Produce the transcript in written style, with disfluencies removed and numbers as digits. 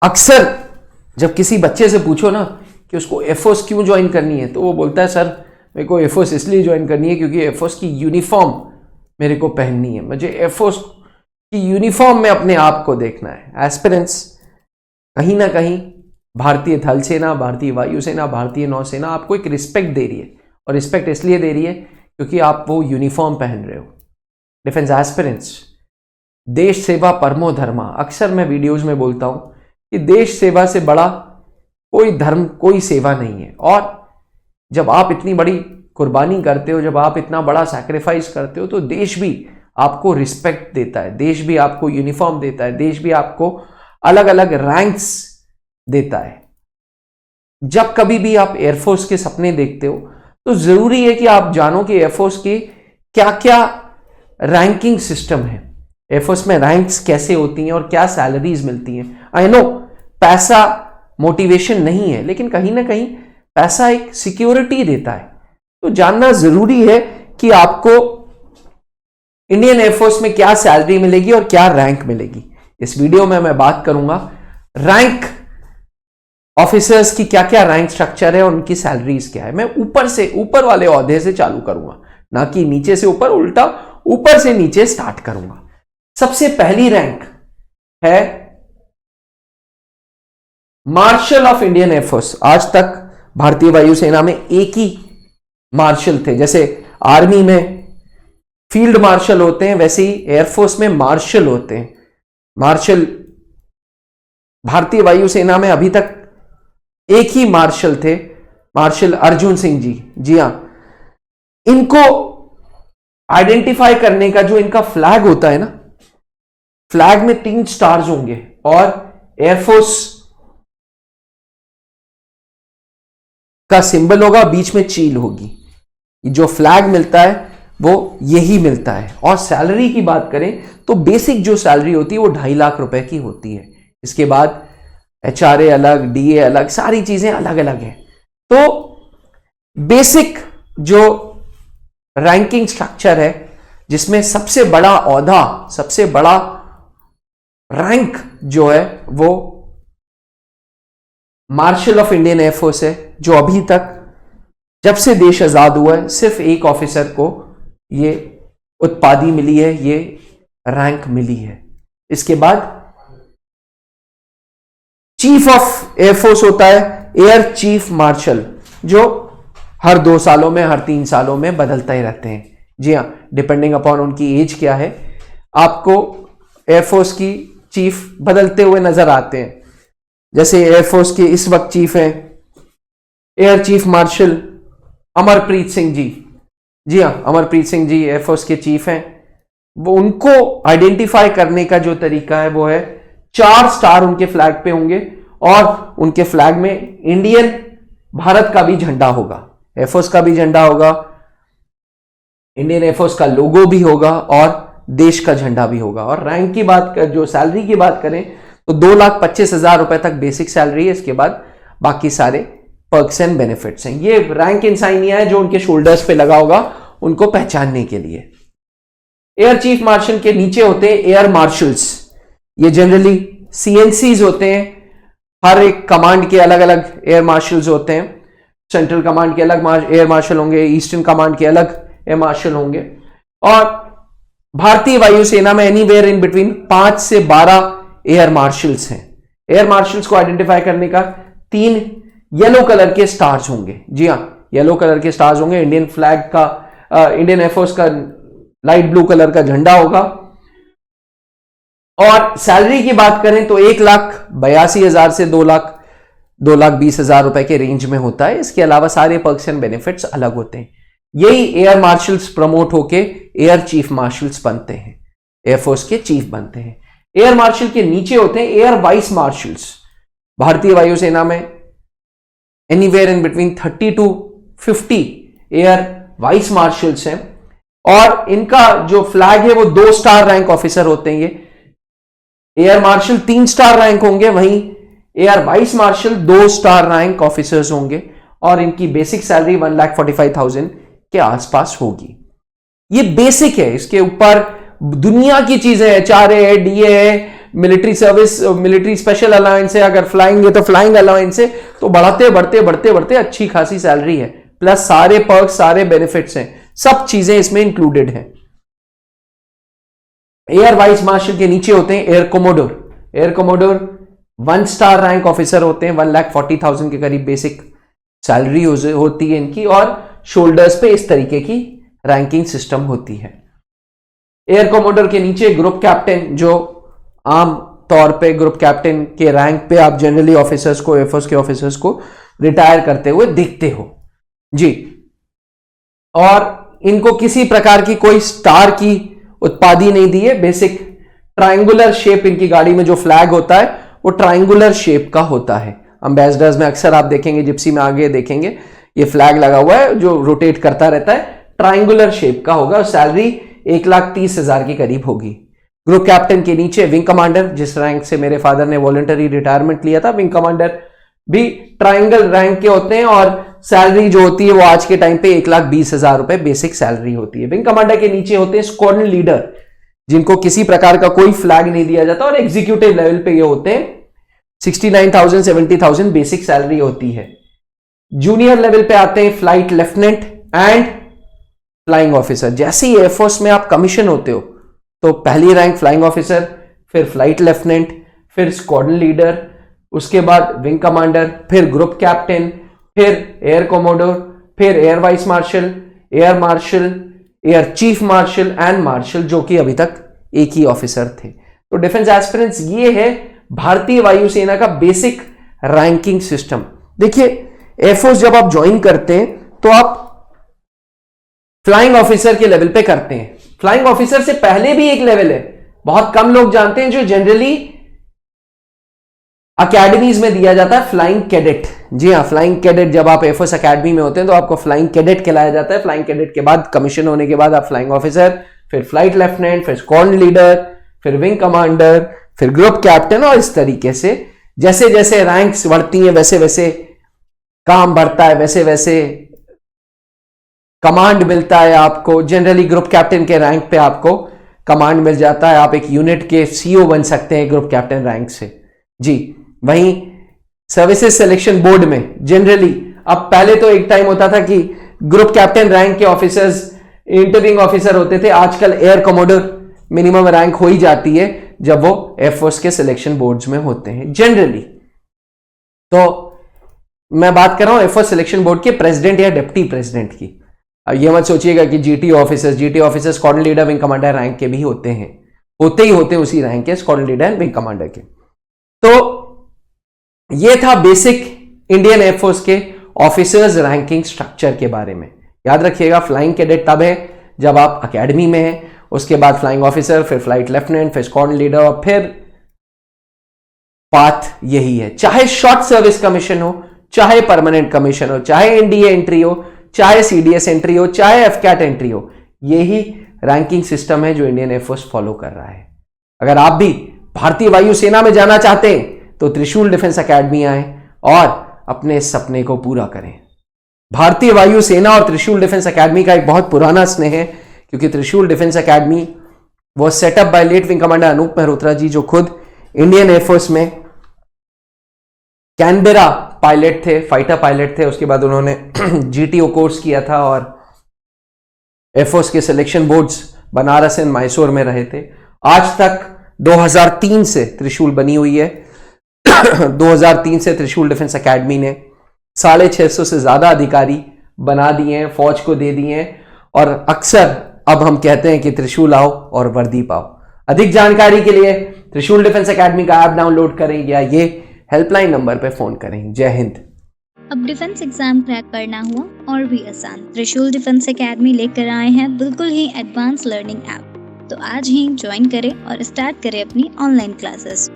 अक्सर जब किसी बच्चे से पूछो ना कि उसको एयरफोर्स क्यों ज्वाइन करनी है, तो वो बोलता है सर मेरे को एयरफोर्स इसलिए ज्वाइन करनी है क्योंकि एयरफोर्स की यूनिफॉर्म मेरे को पहननी है, मुझे एयरफोर्स की यूनिफॉर्म में अपने आप को देखना है। एस्पिरेंट्स कहीं ना कहीं भारतीय थल सेना, भारतीय वायुसेना, भारतीय नौसेना आपको एक रिस्पेक्ट दे रही है, और रिस्पेक्ट इसलिए दे रही है क्योंकि आप वो यूनिफॉर्म पहन रहे हो। डिफेंस एस्पिरेंट्स, देश सेवा परमो धर्मा, अक्सर मैं वीडियोज में बोलता हूं कि देश सेवा से बड़ा कोई धर्म, कोई सेवा नहीं है। और जब आप इतनी बड़ी कुर्बानी करते हो, जब आप इतना बड़ा सैक्रिफाइस करते हो, तो देश भी आपको रिस्पेक्ट देता है, देश भी आपको यूनिफॉर्म देता है, देश भी आपको अलग अलग रैंक्स देता है। जब कभी भी आप एयरफोर्स के सपने देखते हो तो जरूरी है कि आप जानो कि एयरफोर्स की क्या क्या रैंकिंग सिस्टम है, एयरफोर्स में रैंक्स कैसे होती हैं और क्या सैलरीज मिलती हैं। आई नो पैसा मोटिवेशन नहीं है, लेकिन कहीं ना कहीं पैसा एक सिक्योरिटी देता है। तो जानना जरूरी है कि आपको इंडियन एयरफोर्स में क्या सैलरी मिलेगी और क्या रैंक मिलेगी। इस वीडियो में मैं बात करूंगा रैंक ऑफिसर्स की, क्या क्या रैंक स्ट्रक्चर है और उनकी सैलरीज क्या है। मैं ऊपर वाले ओहदे से चालू करूंगा, ना कि नीचे से ऊपर, उल्टा ऊपर से नीचे स्टार्ट करूंगा। सबसे पहली रैंक है मार्शल ऑफ इंडियन एयरफोर्स। आज तक भारतीय वायुसेना में एक ही मार्शल थे, जैसे आर्मी में फील्ड मार्शल होते हैं वैसे ही एयरफोर्स में मार्शल होते हैं। मार्शल भारतीय वायुसेना में अभी तक एक ही मार्शल थे, मार्शल अर्जुन सिंह जी। जी हां, इनको आइडेंटिफाई करने का जो इनका फ्लैग होता है ना, फ्लैग में 3 स्टार्स होंगे और एयरफोर्स का सिंबल होगा, बीच में चील होगी। जो फ्लैग मिलता है वो यही मिलता है। और सैलरी की बात करें तो बेसिक जो सैलरी होती है वो 2.5 लाख रुपए की होती है। इसके बाद HRA अलग, DA अलग, सारी चीजें अलग अलग हैं। तो बेसिक जो रैंकिंग स्ट्रक्चर है, जिसमें सबसे बड़ा औहदा, सबसे बड़ा रैंक जो है वो मार्शल ऑफ इंडियन एयरफोर्स है, जो अभी तक जब से देश आजाद हुआ है सिर्फ एक ऑफिसर को ये उपाधि मिली है, ये रैंक मिली है। इसके बाद चीफ ऑफ एयरफोर्स होता है एयर चीफ मार्शल, जो हर 2 सालों में, हर 3 सालों में बदलता ही रहते हैं। जी हां, डिपेंडिंग अपॉन उनकी एज क्या है, आपको एयरफोर्स की चीफ बदलते हुए नजर आते हैं। जैसे एयरफोर्स के इस वक्त चीफ हैं air chief marshal Amarpreet Singh ji. जी हां, अमरप्रीत सिंह जी एयरफोर्स के चीफ हैं। वो उनको आइडेंटिफाई करने का जो तरीका है वो है 4 स्टार उनके फ्लैग पे होंगे और उनके फ्लैग में इंडियन, भारत का भी झंडा होगा, एयरफोर्स का भी झंडा होगा, इंडियन एयरफोर्स का लोगो भी होगा और देश का झंडा भी होगा। और रैंक की बात कर, जो सैलरी की बात करें तो 2,25,000 रुपए तक बेसिक सैलरी है। इसके बाद बाकी सारे पर्क्स एंड बेनिफिट्स हैं। ये रैंक इंसाइनिया है जो उनके शोल्डर्स पे लगा होगा उनको पहचानने के लिए। एयर चीफ मार्शल के नीचे होते हैं एयर मार्शल्स। ये जनरली CNCs होते हैं। हर एक कमांड के अलग अलग एयर मार्शल्स होते हैं। सेंट्रल कमांड के अलग एयर मार्शल होंगे, ईस्टर्न कमांड के अलग एयर मार्शल होंगे। और भारतीय वायुसेना में एनीवेयर इन बिटवीन 5 से 12 एयर मार्शल्स हैं। एयर मार्शल्स को आइडेंटिफाई करने का 3 येलो कलर के स्टार्स होंगे। जी हां, येलो कलर के स्टार्स होंगे। इंडियन फ्लैग का, इंडियन एयरफोर्स का लाइट ब्लू कलर का झंडा होगा। और सैलरी की बात करें तो 1,82,000 से 2,20,000 रुपए के रेंज में होता है। इसके अलावा सारे पर्क्स एंड बेनिफिट्स अलग होते हैं। यही एयर मार्शल्स प्रमोट होके एयर चीफ मार्शल्स बनते हैं, एयरफोर्स के चीफ बनते हैं। एयर मार्शल के नीचे होते हैं एयर वाइस मार्शल्स। भारतीय वायुसेना में anywhere in between 30 to 50 air vice marshals हैं। और इनका जो फ्लैग है वो 2 स्टार रैंक ऑफिसर होते हैं। ये एयर मार्शल 3 स्टार रैंक होंगे, वहीं air vice martial 2 star rank officers होंगे। और इनकी बेसिक सैलरी 1,45,000 के आसपास होगी। ये बेसिक है। इसके ऊपर दुनिया की चीजें, HRA है, DA है, military service, military special allowance है, अगर फ्लाइंग है तो फ्लाइंग अलाउंस है, तो बढ़ते बढ़ते बढ़ते बढ़ते अच्छी खासी सैलरी है, प्लस सारे पर्क्स, सारे बेनिफिट्स हैं, सब चीजें इसमें इंक्लूडेड हैं। एयर वाइस मार्शल के नीचे होते हैं air commodore. Air commodore 1 star rank officer होते हैं, 1,40,000 के करीब बेसिक सैलरी होती है इनकी, और शोल्डर्स पे इस तरीके की रैंकिंग सिस्टम होती है। एयर कोमोडोर के नीचे ग्रुप कैप्टन, जो आम तौर पे ग्रुप कैप्टन के रैंक पे आप जनरली ऑफिसर्स को, एयरफोर्स के ऑफिसर्स को रिटायर करते हुए देखते हो जी। और इनको किसी प्रकार की कोई स्टार की उत्पादी नहीं दी है, बेसिक ट्रायंगुलर शेप, इनकी गाड़ी में जो फ्लैग होता है वो ट्रायंगुलर शेप का होता है। एम्बेसडर्स में अक्सर आप देखेंगे, जिप्सी में आगे देखेंगे, ये फ्लैग लगा हुआ है जो रोटेट करता रहता है, ट्रायंगुलर शेप का होगा, और सैलरी 1,30,000 के करीब होगी। ग्रुप कैप्टन के नीचे विंग कमांडर, जिस रैंक से मेरे फादर ने वॉलंटरी रिटायरमेंट लिया था, विंग कमांडर भी ट्रायंगल रैंक के होते हैं, और सैलरी जो होती है वो आज के टाइम पे 1,20,000 रुपए बेसिक सैलरी होती है। विंग कमांडर के नीचे होते हैं स्क्वाड्रन लीडर, जिनको किसी प्रकार का कोई फ्लैग नहीं दिया जाता, और एग्जीक्यूटिव लेवल पे ये होते हैं, 69,000 70,000 बेसिक सैलरी होती है। जूनियर लेवल पे आते हैं flight lieutenant and flying officer. जैसे ही एयरफोर्स में आप कमीशन होते हो तो पहली रैंक फ्लाइंग ऑफिसर, फिर फ्लाइट लेफ्टिनेंट, फिर स्क्वाड्रन लीडर, उसके बाद विंग कमांडर, फिर ग्रुप कैप्टन, फिर एयर कोमोडोर, फिर air vice marshal, air chief marshal and marshal, जो कि अभी तक एक ही ऑफिसर थे। तो डिफेंस एस्पिरेंट्स, ये है भारतीय वायुसेना का बेसिक रैंकिंग सिस्टम। देखिए, एयरफोर्स जब आप ज्वाइन करते हैं तो आप फ्लाइंग ऑफिसर के लेवल पे करते हैं। फ्लाइंग ऑफिसर से पहले भी एक लेवल है, बहुत कम लोग जानते हैं, जो जनरली अकेडमीज में दिया जाता है, फ्लाइंग कैडेट। जी हाँ, फ्लाइंग कैडेट, जब आप एयरफोर्स अकेडमी में होते हैं तो आपको फ्लाइंग कैडेट कहलाया जाता है। फ्लाइंग कैडेट के बाद कमीशन होने के बाद आप फ्लाइंग ऑफिसर, फिर फ्लाइट लेफ्टिनेंट, फिर स्क्वाड्रन लीडर, फिर विंग कमांडर, फिर ग्रुप कैप्टन, और इस तरीके से जैसे जैसे रैंक्स बढ़ती हैं वैसे वैसे काम बढ़ता है, वैसे वैसे कमांड मिलता है आपको। जनरली ग्रुप कैप्टन के रैंक पे आपको कमांड मिल जाता है, आप एक यूनिट के सीईओ बन सकते हैं ग्रुप कैप्टन रैंक से जी। वहीं सर्विसेज सिलेक्शन बोर्ड में जनरली, अब पहले तो एक टाइम होता था कि ग्रुप कैप्टन रैंक के ऑफिसर्स इंटरव्यूइंग ऑफिसर होते थे, आजकल एयर कमोडोर मिनिमम रैंक हो ही जाती है जब वो एयरफोर्स के सिलेक्शन बोर्ड्स में होते हैं जनरली। तो मैं बात कर रहा हूं एयरफोर्स सिलेक्शन बोर्ड के प्रेसिडेंट या डिप्टी प्रेसिडेंट की। अब ये मत सोचिएगा कि GT officers squadron leader wing commander rank के भी होते हैं, होते ही होते हैं उसी रैंक के, squadron leader and wing commander के। तो ये था बेसिक इंडियन एयरफोर्स के ऑफिसर्स रैंकिंग स्ट्रक्चर के बारे में। याद रखिएगा, फ्लाइंग कैडेट तब है जब आप अकेडमी में हैं, उसके बाद फ्लाइंग ऑफिसर, फिर फ्लाइट लेफ्टिनेंट, फिर स्क्वाड्रन लीडर, और फिर पाथ यही है। चाहे शॉर्ट सर्विस कमीशन हो, चाहे परमानेंट कमीशन हो, चाहे एनडीए एंट्री हो, चाहे सीडीएस एंट्री हो, चाहे एफकैट एंट्री हो, यही रैंकिंग सिस्टम है जो इंडियन एयरफोर्स फॉलो कर रहा है। अगर आप भी भारतीय वायुसेना में जाना चाहते हैं तो त्रिशूल डिफेंस एकेडमी आए और अपने सपने को पूरा करें। भारतीय वायुसेना और त्रिशूल डिफेंस एकेडमी का एक बहुत पुराना स्नेह है, क्योंकि त्रिशूल डिफेंस एकेडमी वो setup by late wing commander Anoop Mehrotra ji, जो खुद इंडियन एयरफोर्स में कैनबेरा पायलट थे, फाइटर पायलट थे। उसके बाद उन्होंने जीटीओ कोर्स किया था और एयरफोर्स के selection boards Banaras and Mysore में रहे थे। आज तक 2003 से त्रिशूल बनी हुई है। 2003 से त्रिशूल डिफेंस एकेडमी ने 650 से ज्यादा अधिकारी बना दिए हैं, फौज को दे दिए हैं, और अक्सर अब हम कहते हैं कि त्रिशूल आओ और वर्दी पाओ। अधिक जानकारी के लिए त्रिशूल डिफेंस एकेडमी का ऐप डाउनलोड करें या ये हेल्पलाइन नंबर पर फोन करें। जय हिंद। अब डिफेंस एग्जाम क्रैक करना हुआ और भी आसान, त्रिशूल डिफेंस एकेडमी लेकर आए हैं बिल्कुल ही एडवांस लर्निंग ऐप। तो आज ही ज्वाइन करें और स्टार्ट करें अपनी ऑनलाइन क्लासेस।